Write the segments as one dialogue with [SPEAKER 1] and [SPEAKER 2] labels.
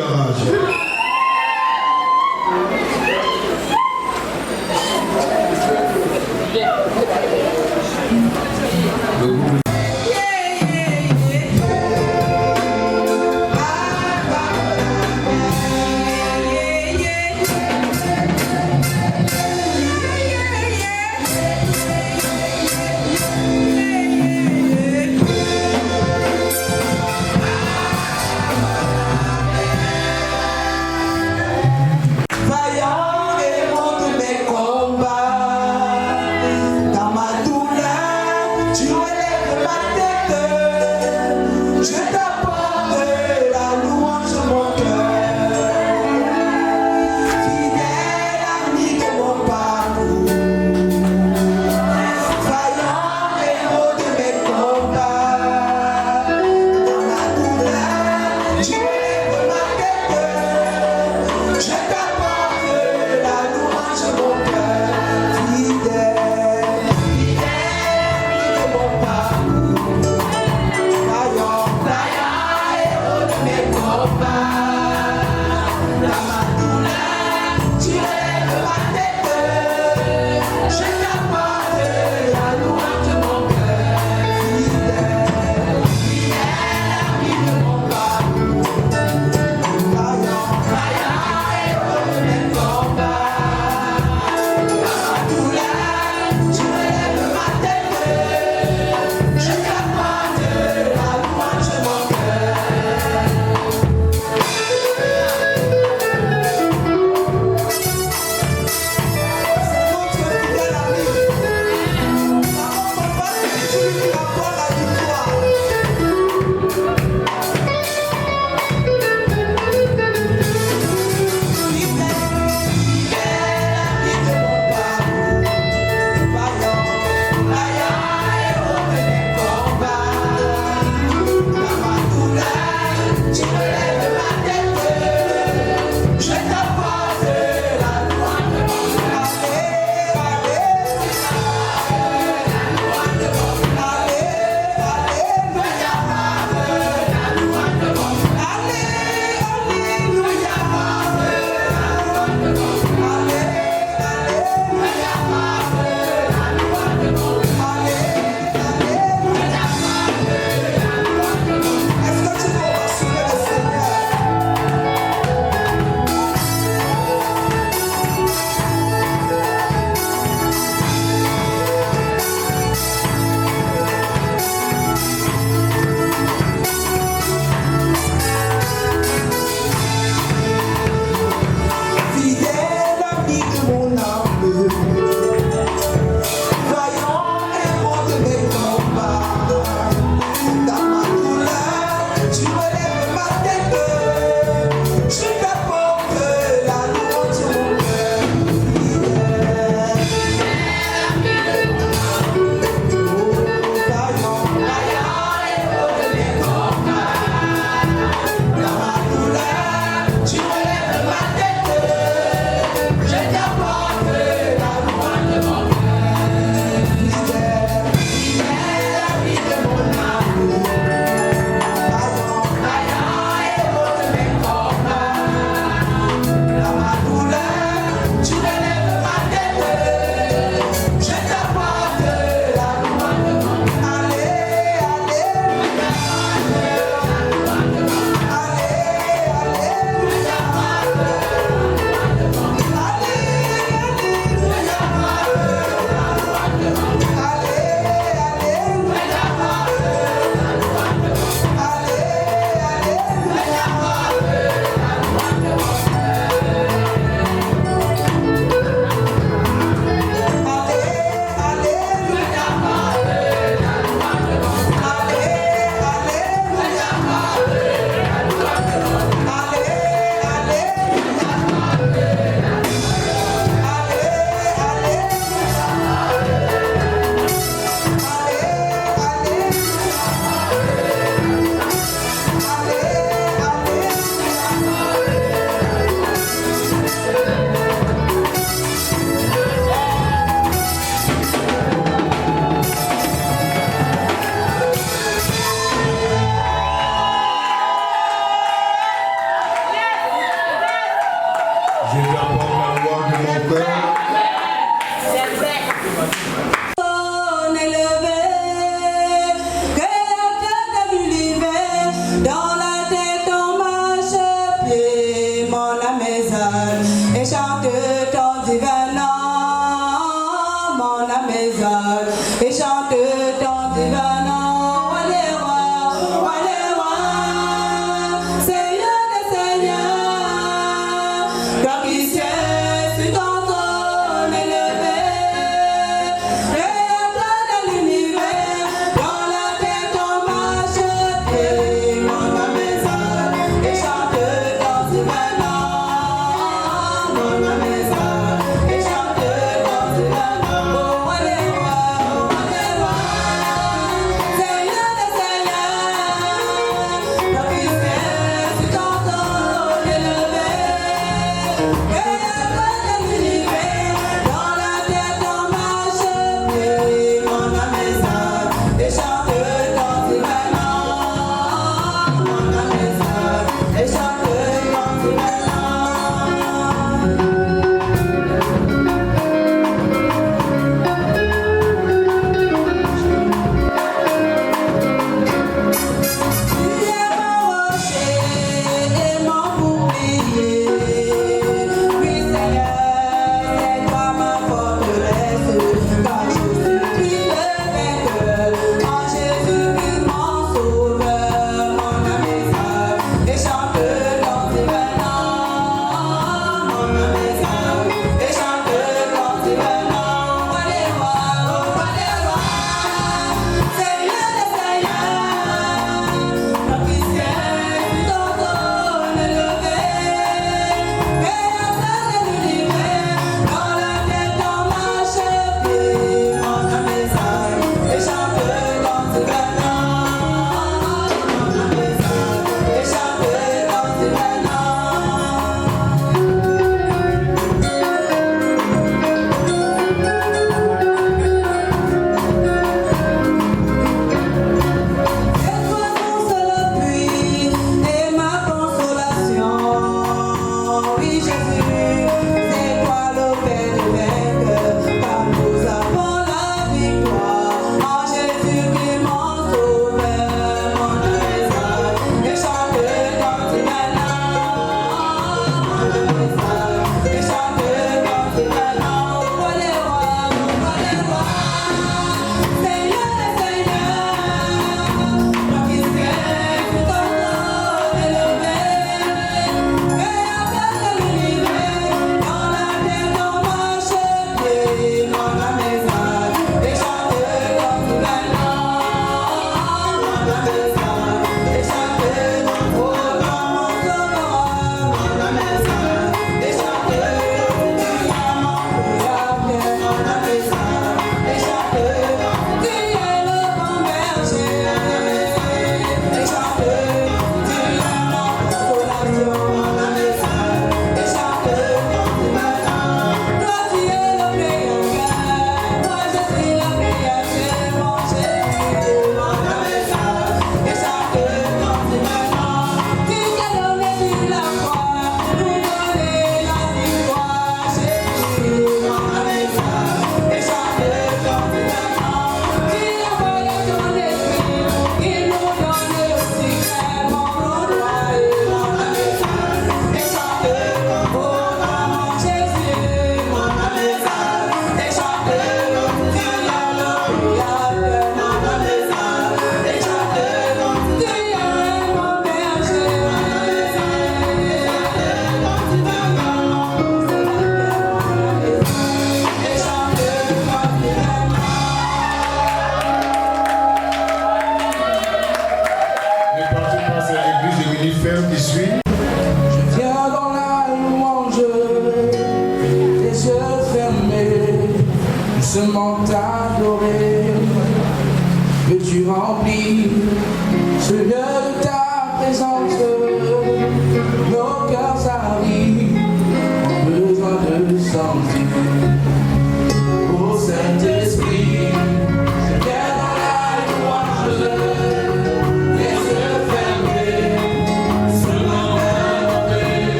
[SPEAKER 1] garage. Le groupe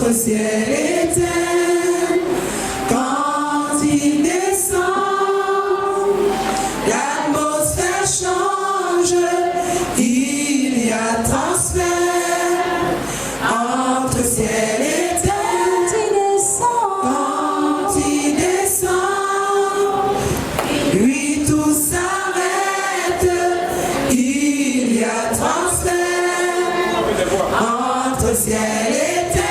[SPEAKER 1] entre ciel et terre, quand il descend, l'atmosphère change, il y a transfert entre ciel et terre. Quand il descend, lui tout s'arrête, il y a transfert entre ciel et terre.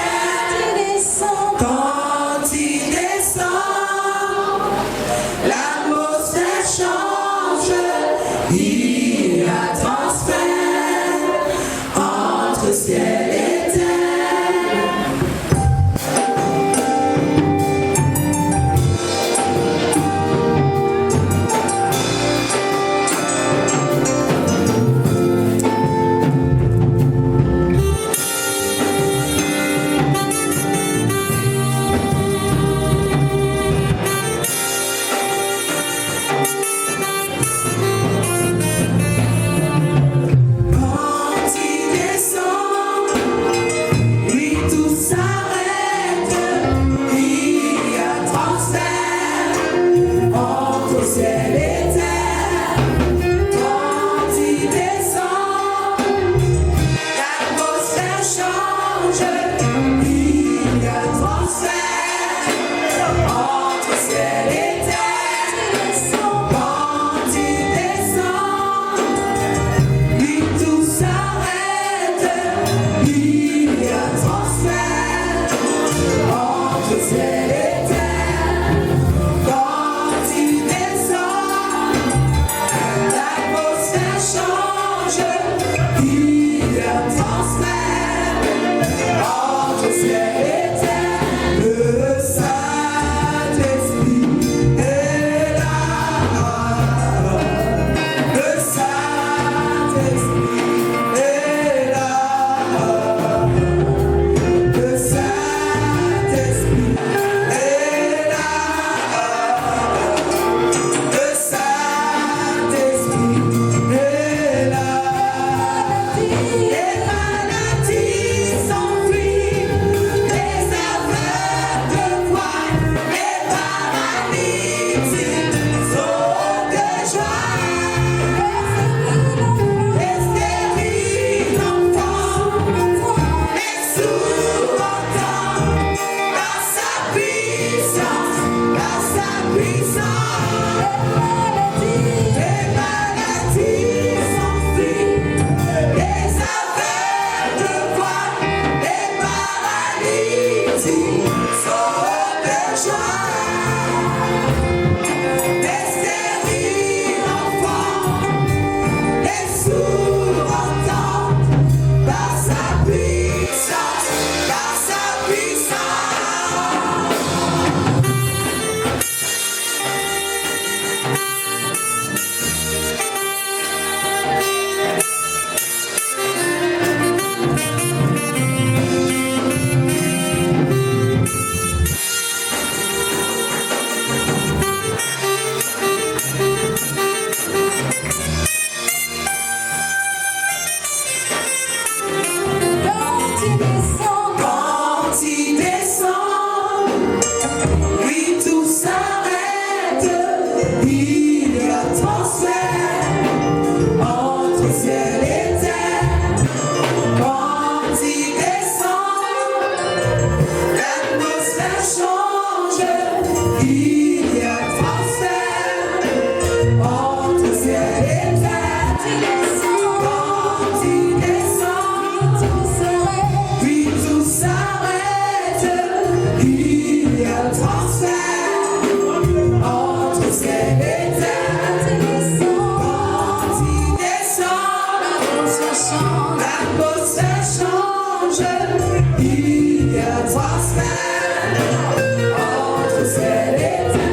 [SPEAKER 1] Quand il descend, l'atmosphère change, il y a transfert entre ciel et terre.
[SPEAKER 2] Il y a transfert entre ciel et terre.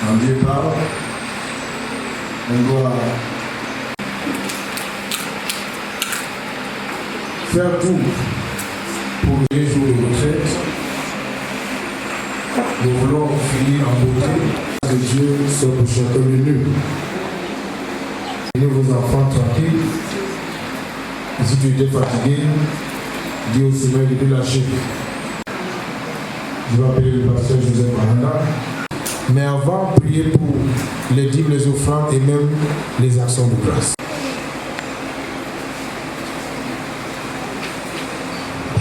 [SPEAKER 2] Quand Dieu parle, on doit faire tout pour les jours de retraite. Nous voulons finir en beauté. Que Dieu soit pour chacun de nous. Tenez vos enfants tranquilles. Et si tu étais fatigué, dis au sommeil de te lâcher. Je vais appeler le pasteur Joseph Mahanda. Mais avant, priez pour les dîmes, les offrandes et même les actions de grâce.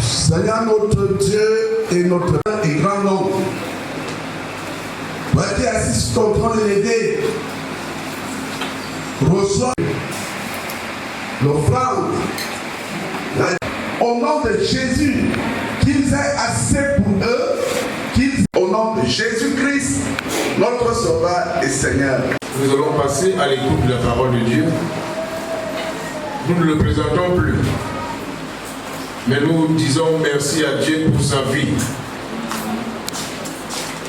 [SPEAKER 3] Seigneur notre Dieu et notre Père et grand nom. Toi qui es assis sur ton trône de l'aider, reçois l'offrande. Au nom de Jésus, qu'ils aient assez pour eux, au nom de Jésus-Christ, notre Sauveur et Seigneur.
[SPEAKER 2] Nous allons passer à l'écoute de la parole de Dieu. Nous ne le présentons plus. Mais nous disons merci à Dieu pour sa vie.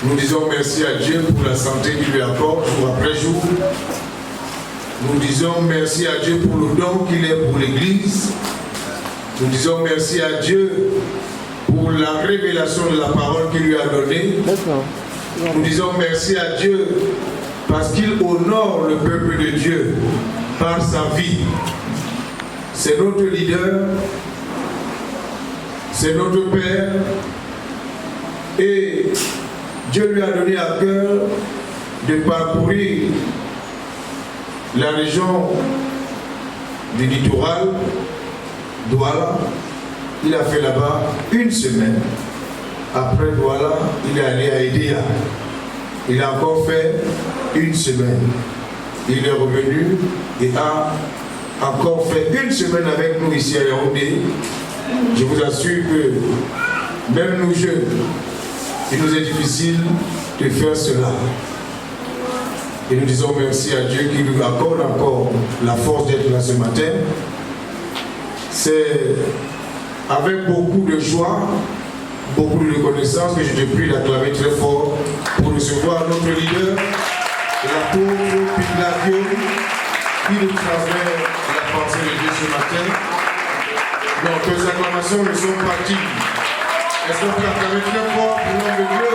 [SPEAKER 2] Nous disons merci à Dieu pour la santé qu'il lui accorde jour après jour. Nous disons merci à Dieu pour le don qu'il est pour l'Église. Nous disons merci à Dieu pour la révélation de la parole qu'il lui a donnée. Nous disons merci à Dieu parce qu'il honore le peuple de Dieu par sa vie. C'est notre leader, c'est notre Père, et Dieu lui a donné à cœur de parcourir la région du littoral, Douala. Il a fait là-bas une semaine. Après Douala, il est allé à Edea. Il a encore fait une semaine. Il est revenu et a encore fait une semaine avec nous ici à Yaoundé. Je vous assure que même nous jeunes, il nous est difficile de faire cela. Et nous disons merci à Dieu qui nous accorde encore la force d'être là ce matin. C'est avec beaucoup de joie, beaucoup de reconnaissance que je te prie d'acclamer très fort pour recevoir notre leader, l'apôtre Piglavio, qui nous transmet la pensée de Dieu ce matin. Donc, les acclamations ne sont parties. Est-ce qu'on peut acclamer très fort pour l'homme de Dieu?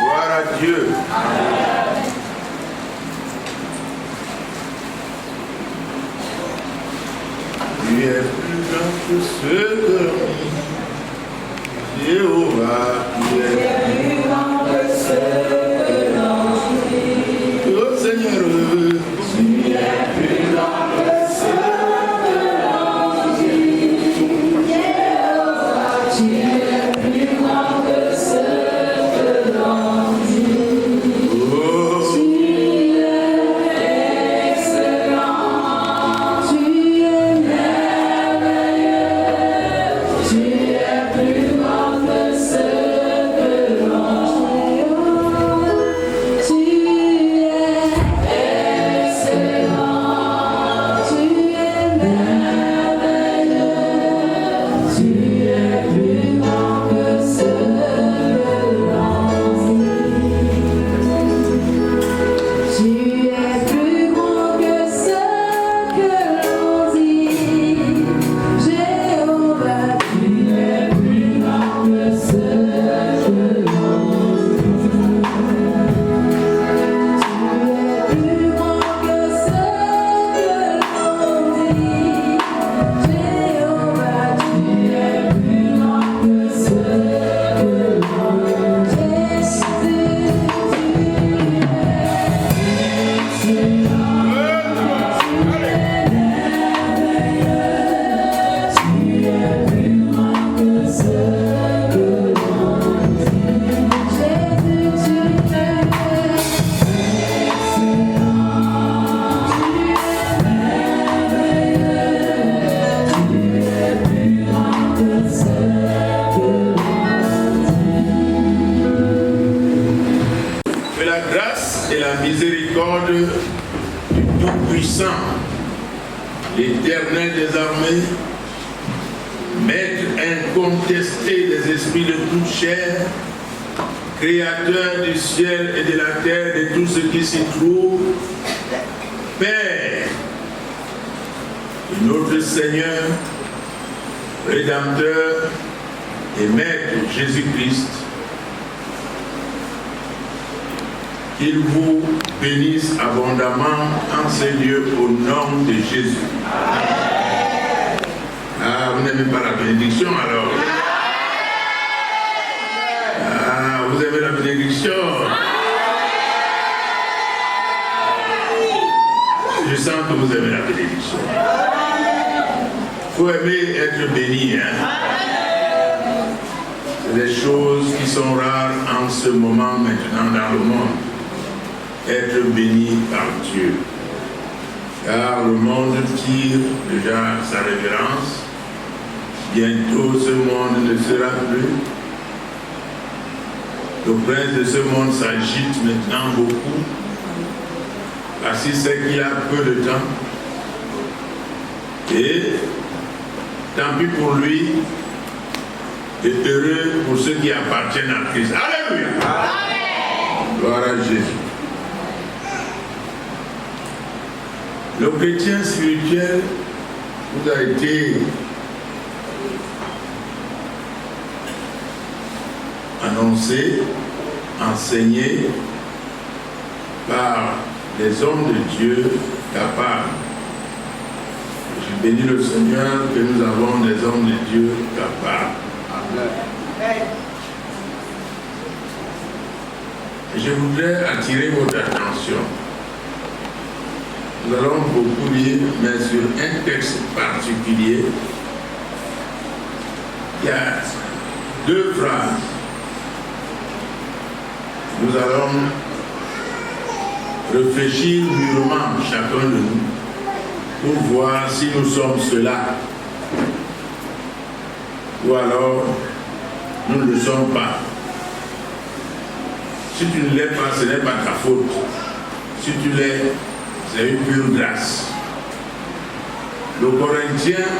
[SPEAKER 3] Gloire à Dieu. Tu es plus grand que ce que Jéhovah, tu es plus grand que ce que l'on dit. Oh Seigneur, tu es plus grand que ce que l'on dit. Jéhovah, tu es plus grand que ce que l'on dit. Oh, tu es excellent, tu es merveilleux, tu es plus grand que ce que l'on dit.
[SPEAKER 4] l'Éternel des armées, maître incontesté des esprits de toute chair, créateur du ciel et de la terre et de tout ce qui s'y trouve, Père, et notre Seigneur, Rédempteur et Maître Jésus-Christ, qu'il vous bénisse abondamment en ces lieux au nom de Jésus. Ah, vous n'aimez pas la bénédiction alors? Ah, vous aimez la bénédiction? Je sens que vous aimez la bénédiction. Il faut aimer être béni. C'est des choses qui sont rares en ce moment maintenant dans le monde. Être béni par Dieu. Car le monde tire déjà sa révérence. Bientôt ce monde ne sera plus. Le prince de ce monde s'agite maintenant beaucoup. Parce qu'il sait qu'il a peu de temps. Et tant pis pour lui, et heureux pour ceux qui appartiennent à Christ. Alléluia! Amen. Gloire à Jésus. Le chrétien spirituel vous a été annoncé, enseigné par les hommes de Dieu capables. Je bénis le Seigneur que nous avons des hommes de Dieu capables. Amen. Je voudrais attirer votre attention. Nous allons beaucoup lire, mais sur un texte particulier. Il y a deux phrases. Nous allons réfléchir mûrement, chacun de nous, pour voir si nous sommes cela. Ou alors, nous ne le sommes pas. Si tu ne l'es pas, ce n'est pas ta faute. Si tu l'es, c'est une pure grâce. Le Corinthiens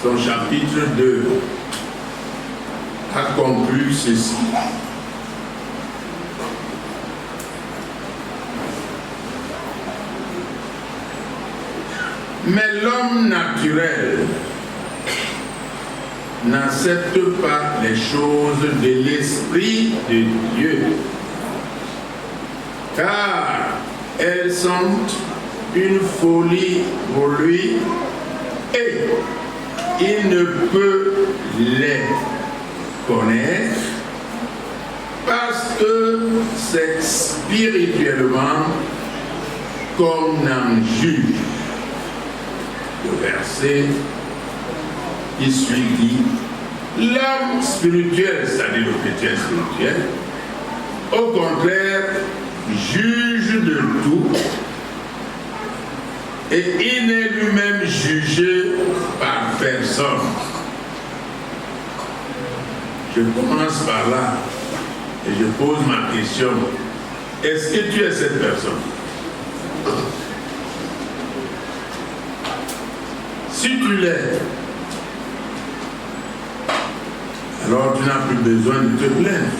[SPEAKER 4] 1, son chapitre 2, a conclu ceci. Mais l'homme naturel n'accepte pas les choses de l'Esprit de Dieu, car elles sont une folie pour lui et il ne peut les connaître parce que c'est spirituellement qu'on en juge. Le verset qui suit dit: l'homme spirituel, c'est-à-dire le chrétien spirituel, au contraire, juge de tout et il n'est lui-même jugé par personne. Je commence par là et je pose ma question. Est-ce que tu es cette personne? Si tu l'es, alors tu n'as plus besoin de te plaindre.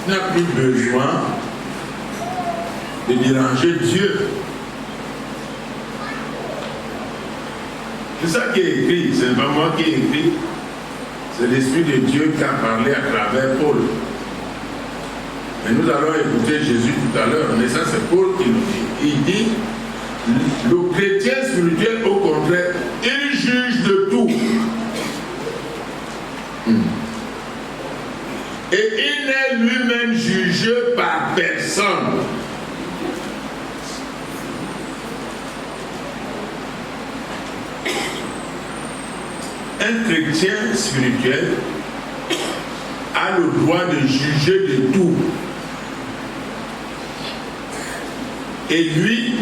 [SPEAKER 4] Tu n'as plus besoin de déranger Dieu. C'est ça qui est écrit, ce n'est pas moi qui ai écrit, c'est l'Esprit de Dieu qui a parlé à travers Paul. Et nous allons écouter Jésus tout à l'heure, mais ça c'est Paul qui nous dit. Il dit, le chrétien spirituel au contraire, il juge de tout. Et il n'est lui-même jugé par personne. Un chrétien spirituel a le droit de juger de tout. Et lui,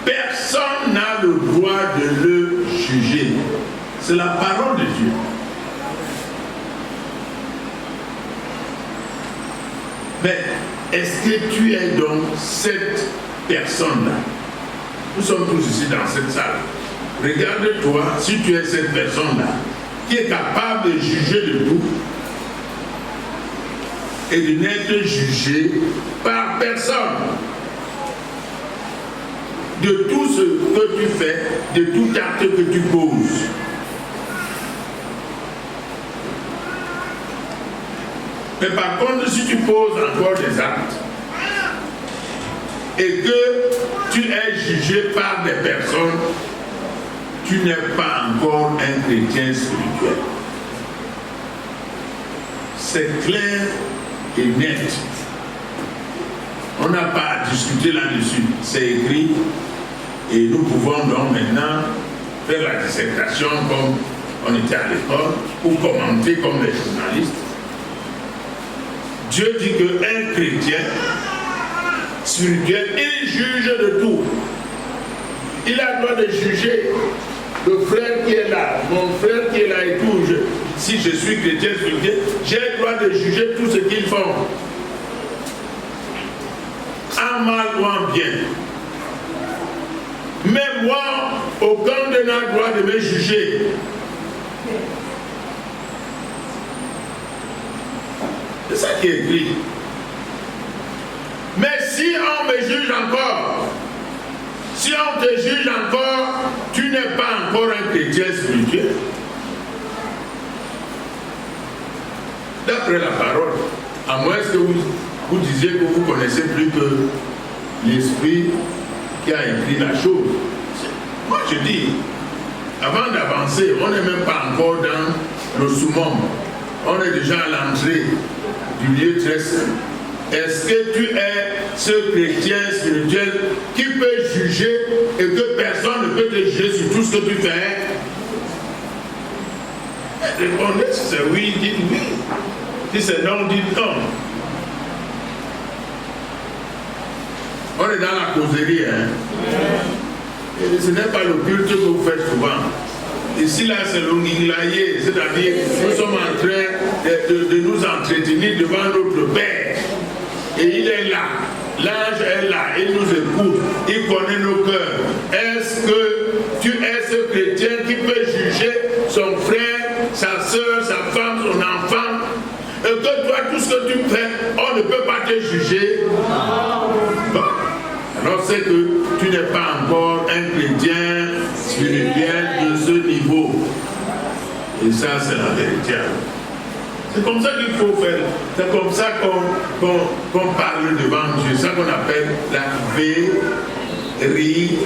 [SPEAKER 4] personne n'a le droit de le juger. C'est la parole de Dieu. Mais est-ce que tu es donc cette personne-là? Nous sommes tous ici dans cette salle. Regarde-toi si tu es cette personne-là qui est capable de juger de tout et de n'être jugé par personne. De tout ce que tu fais, de tout acte que tu poses. Mais par contre, si tu poses encore des actes et que tu es jugé par des personnes, tu n'es pas encore un chrétien spirituel. C'est clair et net. On n'a pas à discuter là-dessus. C'est écrit et nous pouvons donc maintenant faire la dissertation comme on était à l'école ou commenter comme les journalistes. Dieu dit qu'un chrétien spirituel, il juge de tout. Il a le droit de juger le frère qui est là, mon frère qui est là et tout. Si je suis chrétien spirituel, j'ai le droit de juger tout ce qu'ils font. En mal ou en bien. Mais moi, aucun de n'a le droit de me juger. C'est ça qui est écrit. Mais si on me juge encore, si on te juge encore, tu n'es pas encore un chrétien spirituel. D'après la parole, à moins que vous disiez que vous connaissez plus que l'esprit qui a écrit la chose. Moi je dis, avant d'avancer, on n'est même pas encore dans le summum. On est déjà à l'entrée du lieu très saint. Est-ce que tu es ce chrétien spirituel qui peut juger et que personne ne peut te juger sur tout ce que tu fais? Répondez si c'est oui, dites oui. Si c'est non, dites non. On est dans la causerie, hein? Et ce n'est pas le culte que vous faites souvent. Ici, là, c'est le nginglaye, c'est-à-dire nous sommes en train de nous entretenir devant notre Père. Et il est là, l'ange est là, il nous écoute, il connaît nos cœurs. Est-ce que tu es ce chrétien qui peut juger son frère, sa soeur, sa femme, son enfant, et que toi, tout ce que tu fais, on ne peut pas te juger? Bon. Alors c'est que tu n'es pas encore un chrétien spirituel de ce niveau. Et ça, c'est la vérité. C'est comme ça qu'il faut faire. C'est comme ça qu'on parle devant Dieu. C'est ça qu'on appelle la vérité.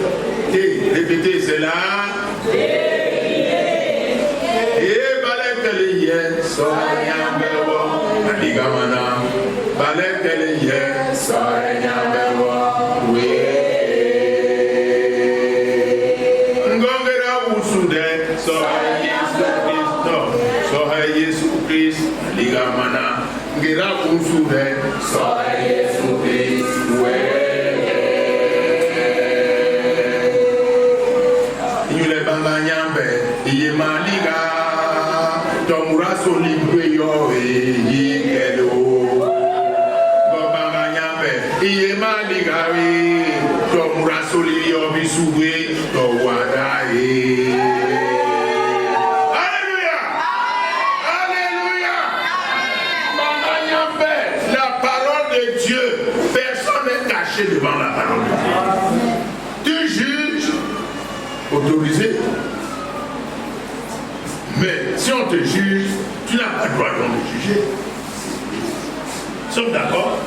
[SPEAKER 4] Répétez, c'est la vérité. Et balekele soyanbewo adigamana balekele soyanbewo we ngongera usude Yesu Christ ligamana ngira usude Yesu Christ we yule banga nyambe iye maliga tomura solibwe yo yikelo go banga nyambe iye maliga we tomura solibwe yo bisuwe to wadae. Devant la parole de Dieu. Tu juges, autorisé. Mais si on te juge, tu n'as pas le droit de juger. Nous sommes d'accord?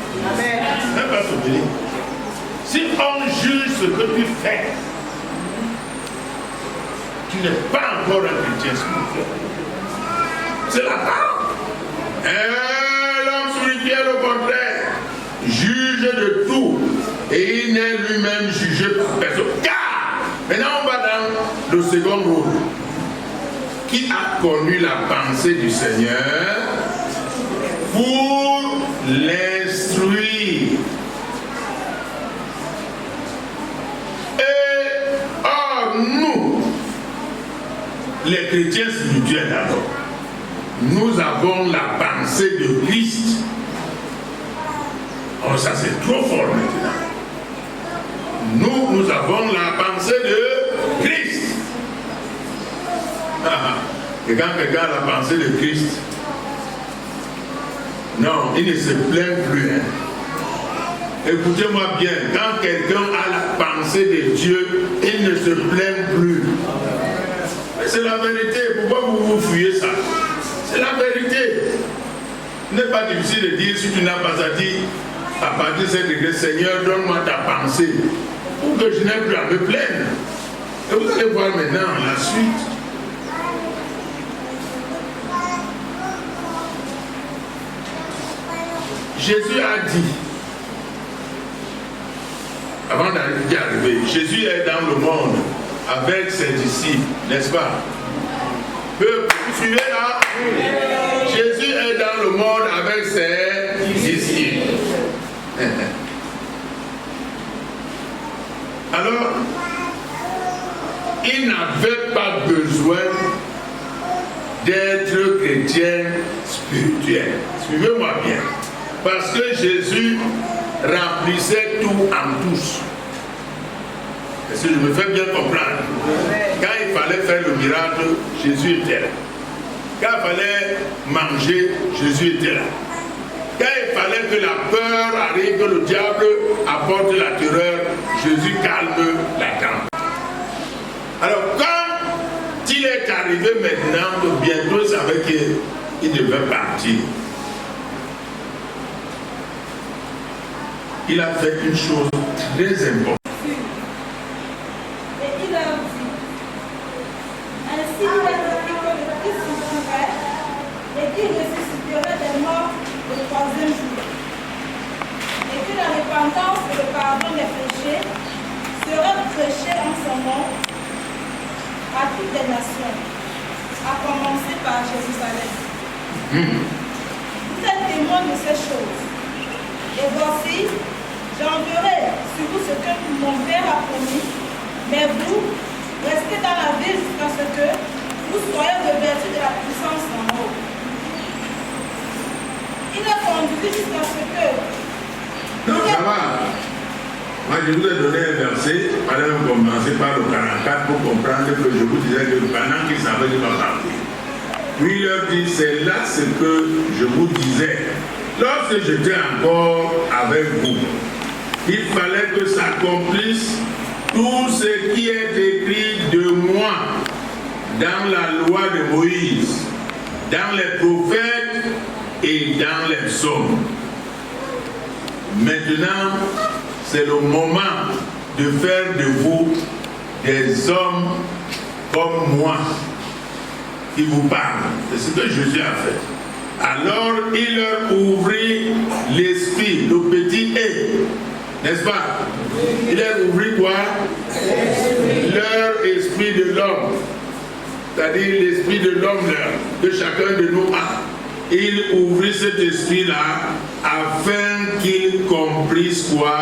[SPEAKER 4] Même pas se dire. Si on juge ce que tu fais, tu n'es pas encore un chrétien spirituel. C'est la parole. Et l'homme spirituel, au contraire, juge de tout. Et il n'est lui-même jugé par personne. Car, maintenant on va dans le second rôle. Qui a connu la pensée du Seigneur pour l'instruire. Et or, nous, les chrétiens spirituels d'abord, nous avons la pensée de Christ. Oh, ça c'est trop fort maintenant. Nous avons la pensée de Christ. Et quand quelqu'un a la pensée de Christ, non, il ne se plaint plus. Hein. Écoutez-moi bien, quand quelqu'un a la pensée de Dieu, il ne se plaint plus. Mais c'est la vérité. Pourquoi vous fuyez ça? C'est la vérité. Ce n'est pas difficile de dire si tu n'as pas dit à partir de cette église, Seigneur, donne-moi ta pensée pour que je n'ai plus à me plaindre. Et vous allez voir maintenant la suite. Jésus a dit, avant d'y arriver, Jésus est dans le monde avec ses disciples, n'est-ce pas? Vous suivez là? Jésus est dans le monde avec ses disciples. Alors, il n'avait pas besoin d'être chrétien spirituel. Suivez-moi bien. Parce que Jésus remplissait tout en tous. Est-ce que je me fais bien comprendre? Quand il fallait faire le miracle, Jésus était là. Quand il fallait manger, Jésus était là. Quand il fallait que la peur arrive, que le diable apporte la terreur, Jésus calme la tempête. Alors quand il est arrivé maintenant, bientôt il savait qu'il devait partir. Il a fait une chose très importante.
[SPEAKER 5] Et il a dit, ainsi il a dit que le Christ mourrait et qu'il ressusciterait des morts le troisième jour. Et que la repentance et le pardon des péchés seraient prêchés en son nom à toutes les nations, à commencer par Jérusalem. Vous êtes témoins de ces choses. Et voici, j'enverrai sur vous ce que mon Père a promis, mais vous, restez dans la ville jusqu'à ce que vous soyez revêtus de la puissance en haut. Il a conduit jusqu'à ce que...
[SPEAKER 4] Non, ça va. Moi, je vous ai donné un verset, allons commencer par le 44 pour comprendre que je vous disais que pendant qu'il savait qu'il va partir. Puis il leur dit, c'est là ce que je vous disais. Lorsque j'étais encore avec vous, il fallait que s'accomplisse tout ce qui est écrit de moi dans la loi de Moïse, dans les prophètes et dans les psaumes. Maintenant, c'est le moment de faire de vous des hommes comme moi qui vous parlent. C'est ce que Jésus a fait. Alors il leur ouvrit l'esprit, le petit « n'est-ce pas? Il leur ouvrit quoi? Leur esprit de l'homme, c'est-à-dire l'esprit de l'homme que chacun de nous a. Il ouvrit cet esprit-là afin qu'ils comprissent quoi?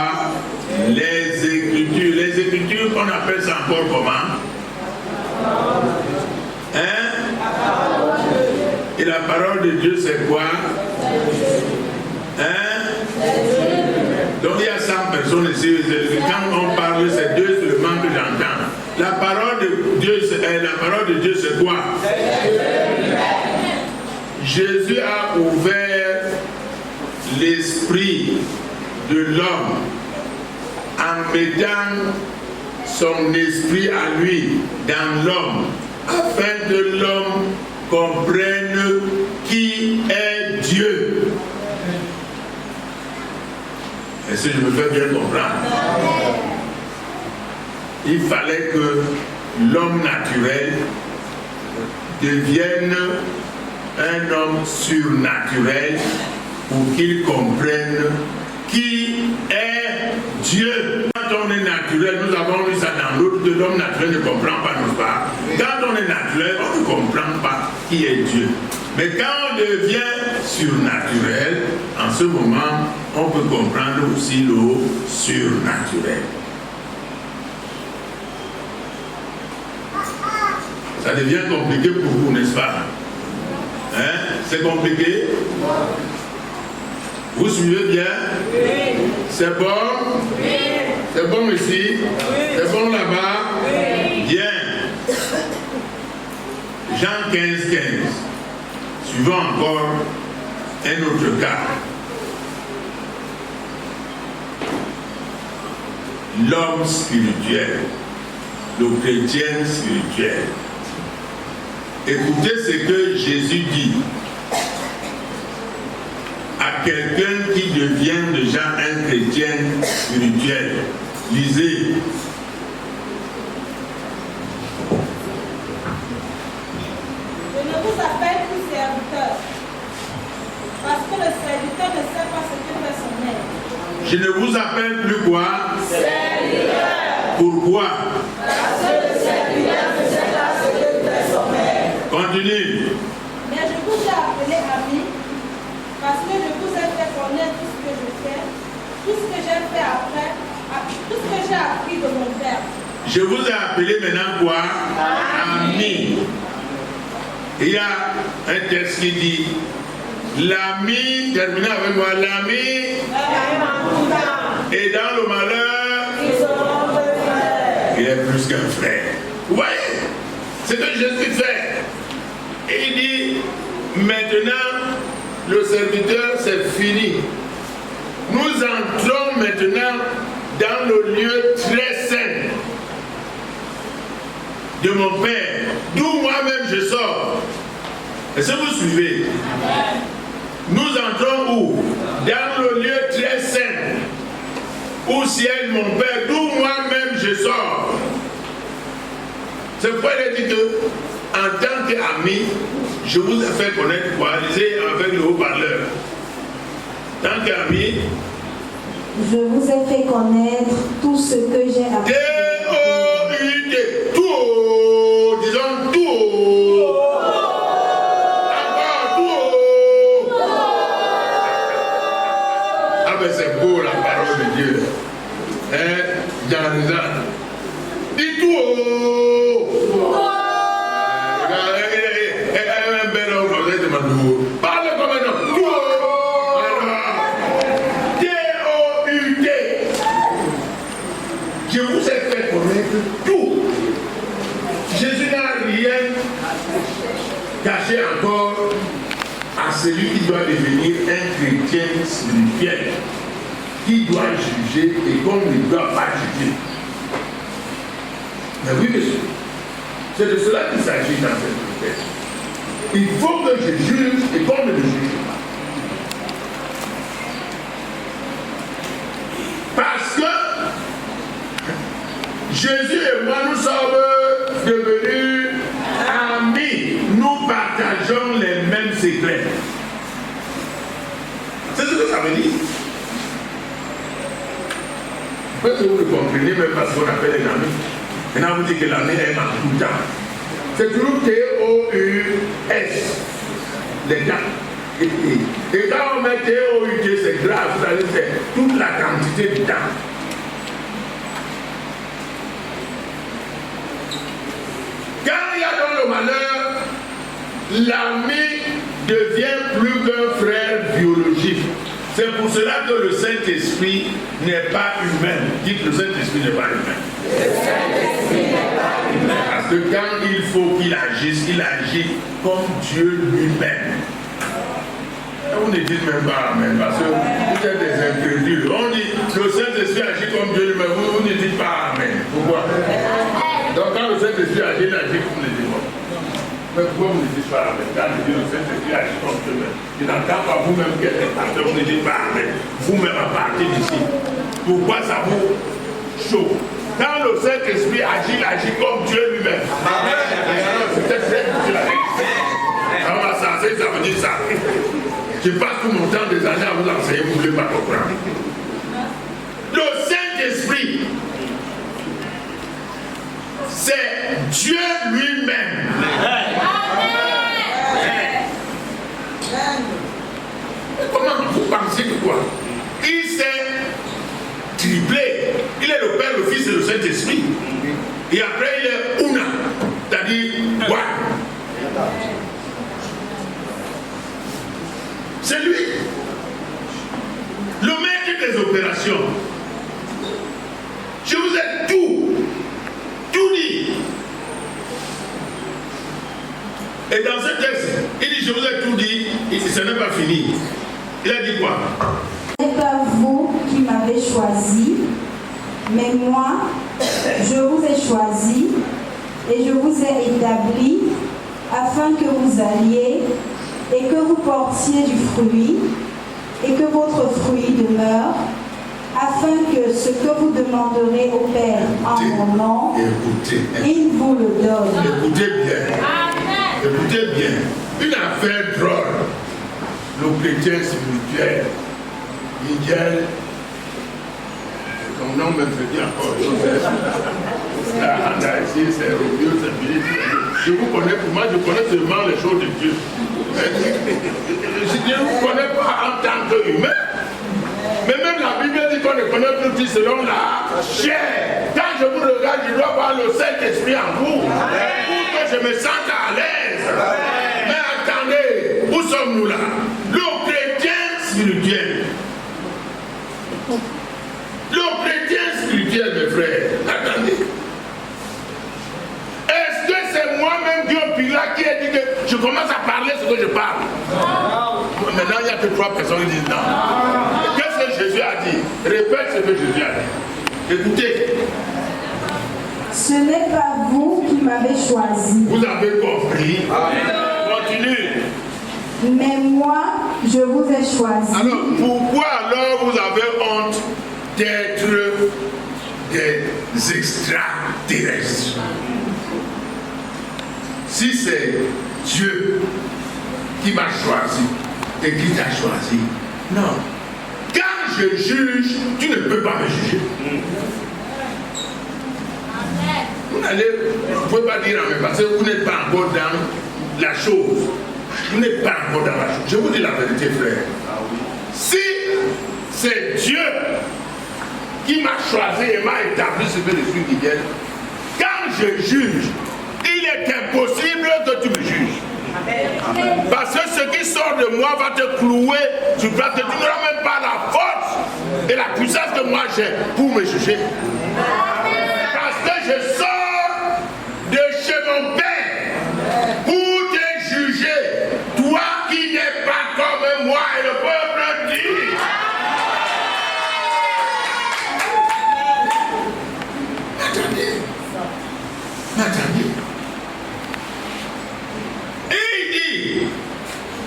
[SPEAKER 4] Les Écritures. Les Écritures, on appelle ça encore comment? Hein? Et la parole de Dieu, c'est quoi? Hein? Donc il y a 100 personnes ici. Quand on parle, c'est deux seulement que j'entends. La parole de Dieu, c'est quoi? Jésus a ouvert l'esprit de l'homme en mettant son esprit à lui dans l'homme, afin que l'homme comprenne qui est Dieu. Est-ce que je me fais bien comprendre? Il fallait que l'homme naturel devienne un homme surnaturel pour qu'il comprenne qui est Dieu. Quand on est naturel, nous avons vu ça dans l'autre, que l'homme naturel ne comprend pas, n'est-ce pas? Quand on est naturel, on ne comprend pas qui est Dieu. Mais quand on devient surnaturel, en ce moment, on peut comprendre aussi le surnaturel. Ça devient compliqué pour vous, n'est-ce pas? Hein? C'est compliqué? Vous suivez bien?
[SPEAKER 5] Oui.
[SPEAKER 4] C'est bon?
[SPEAKER 5] Oui.
[SPEAKER 4] C'est bon ici?
[SPEAKER 5] Oui.
[SPEAKER 4] C'est bon là-bas?
[SPEAKER 5] Oui.
[SPEAKER 4] Bien. Jean 15, 15. Suivons encore un autre cas. L'homme spirituel, le chrétien spirituel. Écoutez ce que Jésus dit à quelqu'un qui devient déjà un chrétien spirituel. Lisez.
[SPEAKER 5] Je ne vous appelle plus serviteur, parce que le serviteur ne sait pas ce que fait son maître.
[SPEAKER 4] Je ne vous appelle plus quoi?
[SPEAKER 5] Serviteur.
[SPEAKER 4] Pourquoi?
[SPEAKER 5] Parce que le serviteur ne sait pas ce que fait son maître.
[SPEAKER 4] Continue.
[SPEAKER 5] Mais je vous ai appelé ami, parce que je vous ai fait connaître tout ce que je fais, tout ce que j'ai fait après, tout ce que j'ai appris de mon père.
[SPEAKER 4] Je vous ai appelé maintenant quoi? Ami. Il y a un texte qui dit l'ami, terminez avec moi, l'ami et dans le malheur, il est plus qu'un frère. Vous voyez? C'est ce que Jésus fait. Et il dit maintenant, le serviteur, c'est fini. Nous entrons maintenant dans le lieu très saint de mon Père, d'où moi-même je sors. Est-ce que vous suivez? Nous entrons où? Dans le lieu très saint, où siège mon Père, d'où moi-même je sors. C'est pourquoi il a dit que, en tant qu'ami, je vous ai fait connaître quoi? Lisez avec le haut-parleur. En tant qu'ami,
[SPEAKER 6] je vous ai fait connaître tout ce que j'ai appris.
[SPEAKER 4] T-O-U-T, tout, disons tout. Encore tout. Ah ben c'est beau la parole de Dieu. Hein, Jean-Rizal. Dis tout. Un bel homme, vous êtes demandé. Parle comme un homme. Tout. T-O-U-T. Je vous ai fait connaître tout. Jésus n'a rien caché encore à celui qui doit devenir un chrétien spirituel, qui doit juger et qu'on ne doit pas juger. Mais oui, monsieur, c'est de cela qu'il s'agit dans cette prière. Il faut que je juge et qu'on ne le juge pas. Parce que Jésus et moi, nous sommes devenus amis. Nous partageons les mêmes secrets. C'est ce que ça veut dire. Peut-être que vous ne comprenez même pas ce qu'on appelle les amis. Maintenant, vous dites que l'ami est en tout temps. C'est toujours T-O-U-S. Les temps. Et quand on met T-O-U-T, c'est grave. Vous allez faire toute la quantité du temps. Quand il y a dans le malheur, l'ami devient plus qu'un frère biologique. C'est pour cela que le Saint-Esprit n'est pas humain. Dites que le Saint-Esprit n'est pas humain. Le Saint-Esprit n'est pas humain. Parce que quand il faut qu'il agisse, il agit comme Dieu lui-même. On ne dit même pas amen, parce que vous êtes des incrédules. On dit le Saint-Esprit agit comme Dieu lui-même, vous ne dites pas amen. Pourquoi? Donc quand le Saint-Esprit agit, il agit comme les démons. Mais pourquoi vous ne dites pas amen? Quand je dis le Saint-Esprit agit comme Dieu-même, il n'entend pas vous-même qu'elle est pasteur, vous ne dites pas amen. Vous-même à partir d'ici. Pourquoi ça vous chauffe? Quand le Saint-Esprit agit, il agit comme Dieu lui-même. Amen. C'est peut-être très difficile à dire. Alors ça veut dire ça. Je passe tout mon temps des années à vous enseigner, vous ne voulez pas comprendre. Le Saint-Esprit, c'est Dieu lui-même. Comment vous pensez que quoi? Il s'est triplé. Il est le Père, le Fils et le Saint-Esprit. Et après, il est Una, c'est-à-dire quoi? C'est lui. Je vous ai tout dit. Et dans ce texte, il dit, je vous ai tout dit, et ce n'est pas fini. Il a dit quoi?
[SPEAKER 6] Ce n'est pas vous qui m'avez choisi, mais moi, je vous ai choisi et je vous ai établi afin que vous alliez et que vous portiez du fruit et que votre fruit demeure, afin que ce que vous demanderez au Père en mon nom, il vous le donne.
[SPEAKER 4] Écoutez bien. Écoutez bien. Une affaire drôle. Le chrétien spirituel, Miguel, son nom me fait dire encore. C'est Robio, c'est Philippe. Je vous connais, pour moi, je connais seulement les choses de Dieu. Je ne vous connais pas en tant qu'humain. Mais même la Bible dit qu'on ne connaît plus selon la chair. Quand je vous regarde, je dois voir le Saint-Esprit en vous. Pour que je me sente à l'aise. Mais attendez, où sommes-nous là? Le chrétien spirituel. Le chrétien spirituel, mes frères. Attendez. Est-ce que c'est moi-même, Dieu Pilat, qui a dit que je commence à parler ce que je parle? Maintenant, il n'y a que 3 personnes qui disent non. Qu'est-ce que Jésus a dit? Répète ce que Jésus a dit. Écoutez.
[SPEAKER 6] Ce n'est pas vous qui m'avez choisi.
[SPEAKER 4] Vous avez compris. Continue.
[SPEAKER 6] Mais moi, je vous ai choisi.
[SPEAKER 4] Alors, pourquoi alors vous avez honte d'être des extraterrestres? Si c'est Dieu qui m'a choisi et qui t'a choisi, non. Quand je juge, tu ne peux pas me juger. Vous ne pouvez pas dire en même parce que vous n'êtes pas encore dans la chose. Vous n'êtes pas encore dans la chose. Je vous dis la vérité, frère. Si c'est Dieu qui m'a choisi et m'a établi ce que je suis Miguel, quand je juge, il est impossible que tu me juges. Parce que ce qui sort de moi va te clouer sur place, que tu n'auras même pas la force et la puissance que moi j'ai pour me juger. Parce que je sors de chez mon Père pour te juger, toi qui n'es pas comme moi, et le peuple dit. Attendez. Et il dit,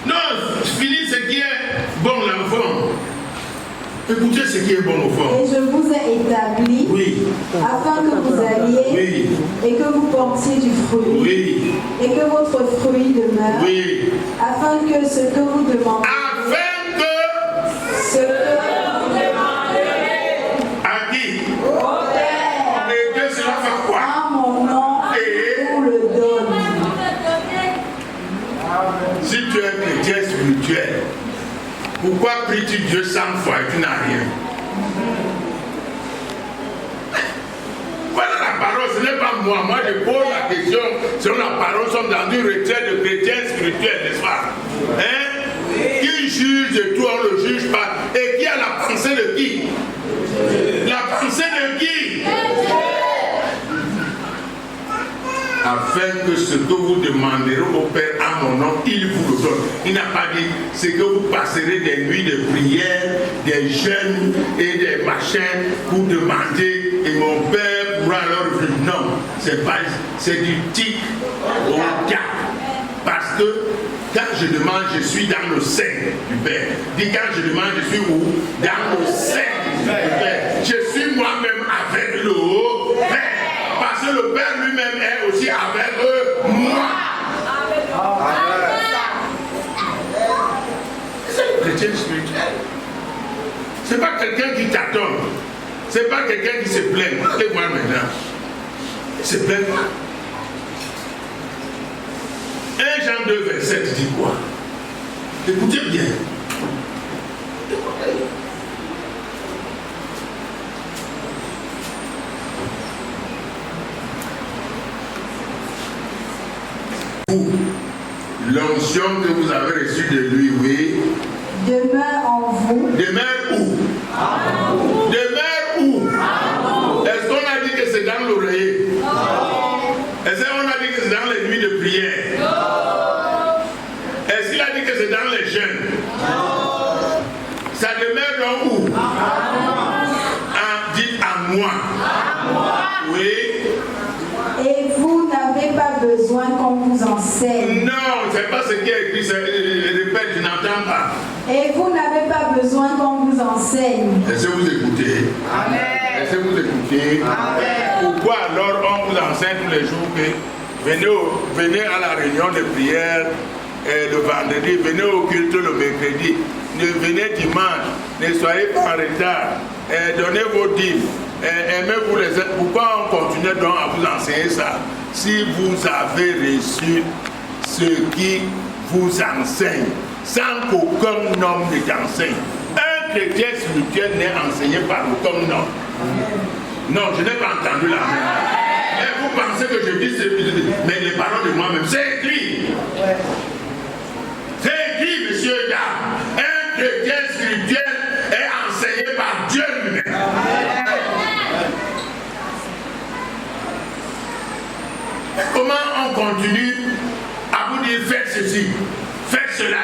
[SPEAKER 4] non, finis ce qui est bon l'enfant. Écoutez ce qui est bon au fond.
[SPEAKER 6] Et je vous ai établi afin que vous alliez et que vous portiez du fruit et que votre fruit demeure afin que ce que vous demandez
[SPEAKER 4] à qui? Et que cela fait quoi?
[SPEAKER 6] à mon nom et vous le donne.
[SPEAKER 4] Si tu es chrétien spirituel, pourquoi pries-tu Dieu 100 fois et tu n'as rien? Voilà la parole, ce n'est pas moi. Moi je pose la question selon la parole. Nous sommes dans une retraite de chrétiens spirituels, n'est-ce pas? Qui juge de tout, on ne le juge pas. Et qui a la pensée de qui? La pensée de qui? Afin que ce que vous demanderez au Père à mon nom, il vous le donne. Il n'a pas dit, c'est que vous passerez des nuits de prière, des jeûnes et des machins pour demander et mon Père pourra leur dire non. C'est du tic au tac. Parce que quand je demande, je suis dans le sein du Père. Dis quand je demande, je suis où? Dans le sein du Père. Je suis moi-même avec le Père. Parce que le Père lui-même est aussi avec moi. C'est le chrétien spirituel. Ce n'est pas quelqu'un qui t'attend. Ce n'est pas quelqu'un qui se plaint. Écoutez-moi maintenant. Il se plaint pas. 1 Jean 2, verset dit quoi? Écoutez bien. L'onction que vous avez reçue de lui,
[SPEAKER 6] demeure en vous.
[SPEAKER 4] Demeure où? En vous. moi. Oui.
[SPEAKER 6] Et vous n'avez pas besoin qu'on vous enseigne.
[SPEAKER 4] Non, c'est pas ce qui est écrit, répète, je n'entends pas.
[SPEAKER 6] Et vous n'avez pas besoin qu'on vous enseigne.
[SPEAKER 4] Est-ce que vous écoutez? Amen. Est-ce que vous écoutez? Amen. Pourquoi alors on vous enseigne tous les jours que venez à la réunion de prière le vendredi, venez au culte le mercredi, venez dimanche, ne soyez pas en retard, donnez vos dîmes, aimez-vous les autres. Pourquoi on continue donc à vous enseigner ça si vous avez reçu ce qui vous enseigne sans qu'aucun homme ne t'enseigne? Un chrétien spirituel n'est enseigné par aucun homme. Non, je n'ai pas entendu la même. Mais vous pensez que je dis mais les paroles de moi-même, c'est écrit. C'est écrit, monsieur et dames. Un chrétien spirituel est enseigné par Dieu lui-même. Comment on continue à vous dire faites ceci, faites cela?